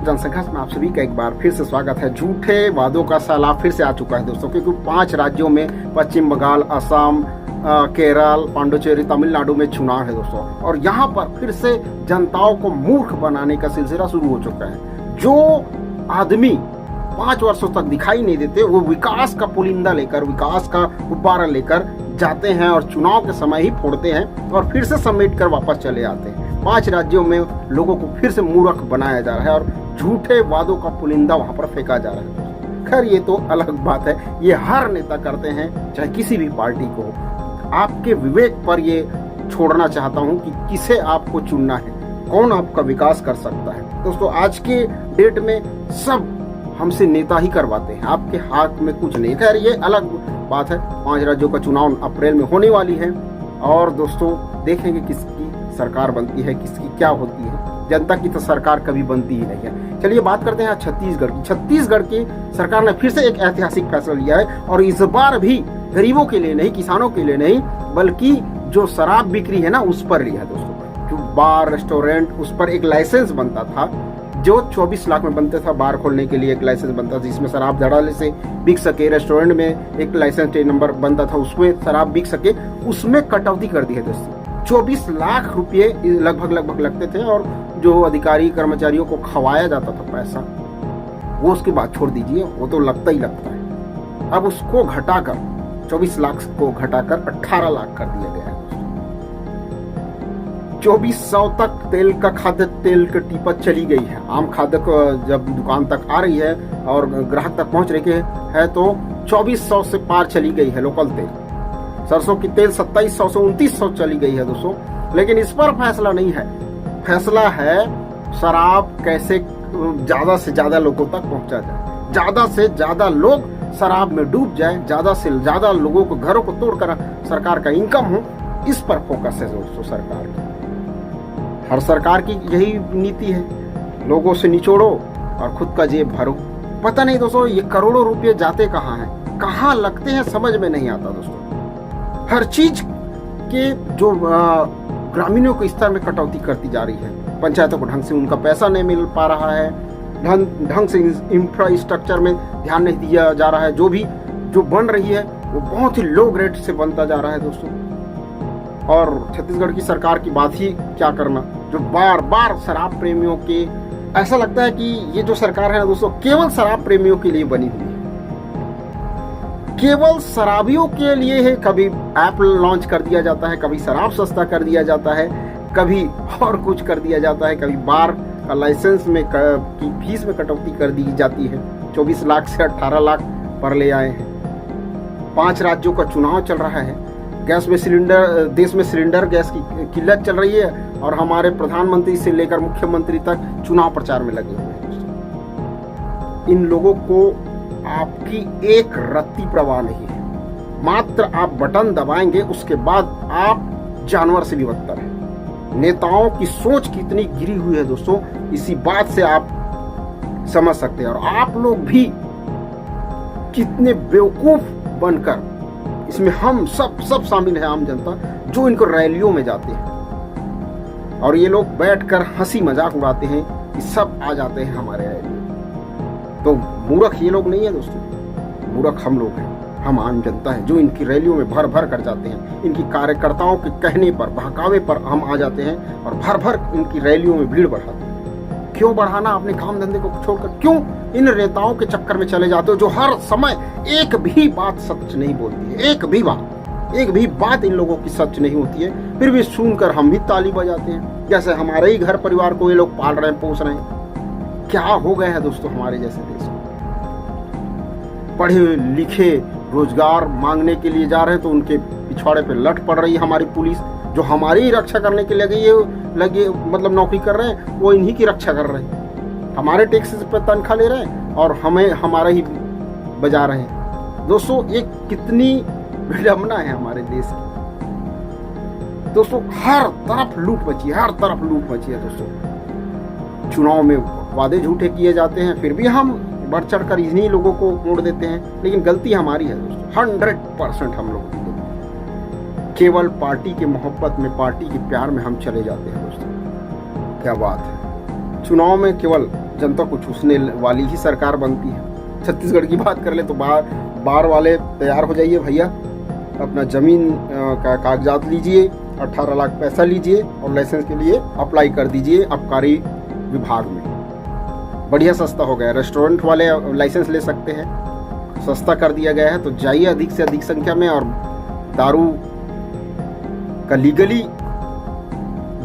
जनसंघर्ष में आप सभी का एक बार फिर से स्वागत है। झूठे वादों का सैलाब फिर से आ चुका है दोस्तों, क्योंकि 5 राज्यों में पश्चिम बंगाल, असम, केरल, पांडुचेरी, तमिलनाडु में चुनाव है दोस्तों, और यहाँ पर फिर से जनताओं को मूर्ख बनाने का सिलसिला शुरू हो चुका है। जो आदमी 5 वर्षों तक दिखाई नहीं देते, वो विकास का पुलिंदा लेकर, विकास का गुब्बारा लेकर जाते हैं और चुनाव के समय ही फोड़ते हैं और फिर से समेट कर वापस चले आते हैं। 5 राज्यों में लोगों को फिर से मूर्ख बनाया जा रहा है और झूठे वादों का पुलिंदा वहां पर फेंका जा रहा है। खैर ये तो अलग बात है, ये हर नेता करते हैं, चाहे किसी भी पार्टी को। आपके विवेक पर ये छोड़ना चाहता हूं कि किसे आपको चुनना है, कौन आपका विकास कर सकता है। दोस्तों आज के डेट में सब हमसे नेता ही करवाते हैं, आपके हाथ में कुछ नहीं। खैर ये अलग बात है। 5 राज्यों का चुनाव अप्रैल में होने वाली है और दोस्तों देखेंगे किसकी सरकार बनती है, किसकी क्या होती है। जनता की तो सरकार कभी बनती ही नहीं है। चलिए बात करते हैं छत्तीसगढ़ की। छत्तीसगढ़ की सरकार ने फिर से एक ऐतिहासिक फैसला लिया है और इस बार भी गरीबों के लिए नहीं, किसानों के लिए नहीं, बल्कि जो शराब बिक्री है ना उस पर लिया है दोस्तों। जो बार, रेस्टोरेंट, उस पर एक लाइसेंस बनता था जो 24 लाख में बनते था। बार खोलने के लिए एक लाइसेंस बनता था जिसमें शराब धड़ल्ले से बिक सके। रेस्टोरेंट में एक लाइसेंस नंबर बनता था, उसमें शराब बिक सके। उसमें कटौती कर दी है दोस्तों। 24 लाख रुपए लगभग लगते थे और जो अधिकारी कर्मचारियों को खवाया जाता था पैसा, वो उसके बाद छोड़ दीजिए, वो तो लगता ही लगता है। अब उसको घटाकर 24 लाख को घटाकर 18 लाख कर दिया गया है। 2400 तक तेल का खाद्य तेल की कीमत चली गई है। आम खाद्य जब दुकान तक आ रही है और ग्राहक तक पहुंच रही है तो 2400 से पार चली गई है लोकल तेल। सरसों की तेल 2700 से 2900 चली गई है दोस्तों। लेकिन इस पर फैसला नहीं है, फैसला है शराब कैसे ज्यादा से ज्यादा लोगों तक पहुंचा जाए, ज्यादा से ज्यादा लोग शराब में डूब जाए, ज्यादा से ज्यादा लोगों को घरों को तोड़कर सरकार का इनकम हो। इस पर फोकस है दोस्तों सरकार की। हर सरकार की यही नीति है, लोगों से निचोड़ो और खुद का जेब भरो। पता नहीं दोस्तों ये करोड़ों रुपए जाते कहाँ हैं, कहाँ लगते हैं, समझ में नहीं आता दोस्तों। हर चीज के जो ग्रामीणों के स्तर में कटौती करती जा रही है। पंचायतों को ढंग से उनका पैसा नहीं मिल पा रहा है, ढंग से इंफ्रास्ट्रक्चर में ध्यान नहीं दिया जा रहा है। जो बन रही है वो बहुत ही लो ग्रेड से बनता जा रहा है दोस्तों। और छत्तीसगढ़ की सरकार की बात ही क्या करना, जो बार बार शराब प्रेमियों के, ऐसा लगता है कि ये जो सरकार है ना दोस्तों केवल शराब प्रेमियों के लिए बनी हुई है, केवल शराबियों के लिए है। कभी ऐप लॉन्च कर दिया जाता है, कभी शराब सस्ता कर दिया जाता है, कभी और कुछ कर दिया जाता है, कभी बार का लाइसेंस में की फीस में कटौती कर दी जाती है। 24 लाख से 18 लाख पर ले आए हैं। 5 राज्यों का चुनाव चल रहा है। गैस में सिलेंडर, देश में सिलेंडर गैस की किल्लत चल रही है और हमारे प्रधानमंत्री से लेकर मुख्यमंत्री तक चुनाव प्रचार में लगे हुए हैं। इन लोगों को आपकी एक रत्ती परवाह नहीं है। मात्र आप बटन दबाएंगे, उसके बाद आप जानवर से भी बदतर है। नेताओं की सोच कितनी गिरी हुई है दोस्तों, इसी बात से आप समझ सकते हैं। और आप लोग भी कितने बेवकूफ बनकर, इसमें हम सब शामिल है, आम जनता जो इनको रैलियों में जाते हैं और ये लोग बैठकर हंसी मजाक उड़ाते हैं कि सब आ जाते हैं हमारे रैली। तो मूर्ख ये लोग नहीं है दोस्तों, मूर्ख हम लोग हैं, हम आम जनता है जो इनकी रैलियों में भर भर कर जाते हैं। इनकी कार्यकर्ताओं के कहने पर, बहकावे पर हम आ जाते हैं और भर भर इनकी रैलियों में भीड़ बढ़ाते हैं। क्यों बढ़ाना, अपने काम धंधे को छोड़कर क्यों इन नेताओं के चक्कर में चले जाते हो जो हर समय एक भी बात सच नहीं बोलती है। एक भी बात इन लोगों की सच नहीं होती है, फिर भी सुनकर हम भी ताली बजाते हैं, जैसे हमारे ही घर परिवार को ये लोग पाल रहे हैं, पोस रहे हैं। क्या हो गए हैं दोस्तों हमारे जैसे देश में। पढ़े लिखे रोजगार मांगने के लिए जा रहे हैं तो उनके पिछवाड़े पे लट पड़ रही है हमारी पुलिस, जो हमारी ही रक्षा करने के लगे मतलब नौकरी कर रहे हैं, वो इन्हीं की रक्षा कर रहे हैं। हमारे टैक्स पे तनख्वाह ले रहे हैं और हमें हमारा ही बजा रहे हैं। दोस्तों एक कितनी विडंबना है हमारे देश की। दोस्तों हर तरफ लूट मची है दोस्तों। चुनाव में वादे झूठे किए जाते हैं, फिर भी हम बढ़ चढ़ कर इन्हीं लोगों को वोट देते हैं। लेकिन गलती हमारी है दोस्तों, 100% हम लोगों की। केवल पार्टी के मोहब्बत में, पार्टी के प्यार में हम चले जाते हैं दोस्तों। क्या बात है। चुनाव में केवल जनता को चूसने वाली ही सरकार बनती है। छत्तीसगढ़ की बात कर ले तो बार वाले तैयार हो जाइए भैया, अपना ज़मीन का कागजात लीजिए, 18 लाख पैसा लीजिए और लाइसेंस के लिए अप्लाई कर दीजिए आबकारी विभाग में। बढ़िया सस्ता हो गया, रेस्टोरेंट वाले लाइसेंस ले सकते हैं, सस्ता कर दिया गया है। तो जाइए अधिक से अधिक संख्या में और दारू का लीगली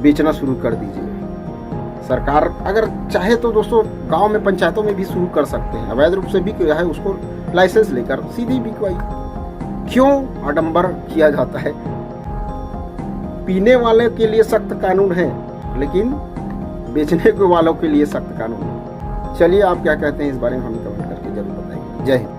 बेचना शुरू कर दीजिए। सरकार अगर चाहे तो दोस्तों गांव में पंचायतों में भी शुरू कर सकते हैं, अवैध रूप से बिक रहा है उसको लाइसेंस लेकर सीधी बिकवाई। क्यों आडंबर किया जाता है? पीने वाले के लिए सख्त कानून है, लेकिन बेचने वालों के लिए सख्त कानून है। चलिए आप क्या कहते हैं इस बारे में हमें कमेंट करके जरूर बताइए। जय हिंद।